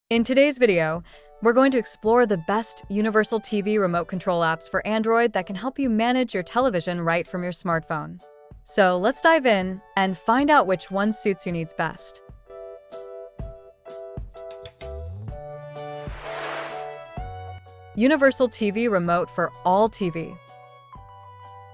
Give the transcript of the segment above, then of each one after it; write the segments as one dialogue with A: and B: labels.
A: In today's video, we're going to explore the best universal TV remote control apps for Android that can help you manage your television right from your smartphone. So let's dive in and find out which one suits your needs best. Universal TV Remote for All TV.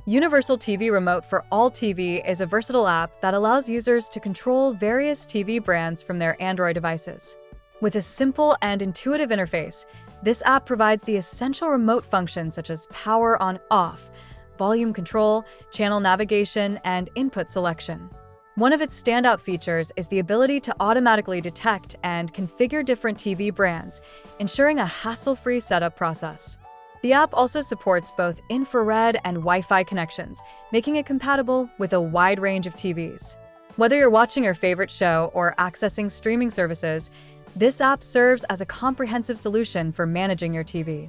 A: Universal TV Remote for All TV is a versatile app that allows users to control various TV brands from their Android devices. With a simple and intuitive interface, this app provides the essential remote functions such as power on/off, volume control, channel navigation, and input selection. One of its standout features is the ability to automatically detect and configure different TV brands, ensuring a hassle-free setup process. The app also supports both infrared and Wi-Fi connections, making it compatible with a wide range of TVs. Whether you're watching your favorite show or accessing streaming services, this app serves as a comprehensive solution for managing your TV.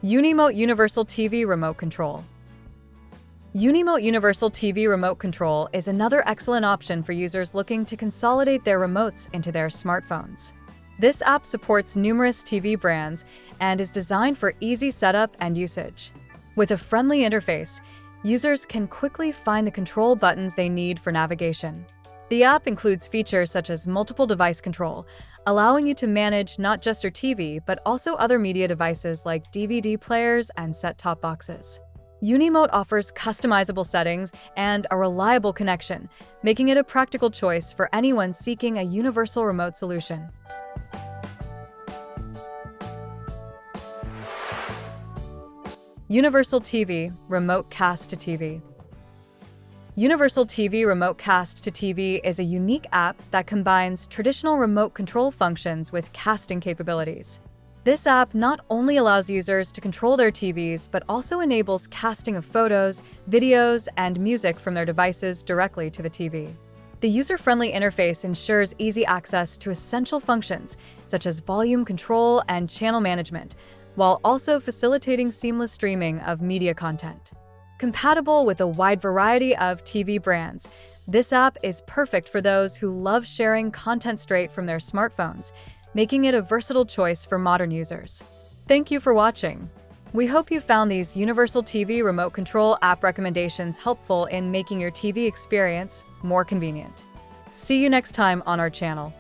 A: Unimote Universal TV Remote Control. Unimote Universal TV Remote Control is another excellent option for users looking to consolidate their remotes into their smartphones. This app supports numerous TV brands and is designed for easy setup and usage. With a friendly interface, users can quickly find the control buttons they need for navigation. The app includes features such as multiple device control, allowing you to manage not just your TV, but also other media devices like DVD players and set-top boxes. Unimote offers customizable settings and a reliable connection, making it a practical choice for anyone seeking a universal remote solution. Universal TV Remote Cast to TV. Universal TV Remote Cast to TV is a unique app that combines traditional remote control functions with casting capabilities. This app not only allows users to control their TVs, but also enables casting of photos, videos, and music from their devices directly to the TV. The user-friendly interface ensures easy access to essential functions such as volume control and channel management, while also facilitating seamless streaming of media content. Compatible with a wide variety of TV brands, this app is perfect for those who love sharing content straight from their smartphones, making it a versatile choice for modern users. Thank you for watching. We hope you found these Universal TV Remote Control app recommendations helpful in making your TV experience more convenient. See you next time on our channel.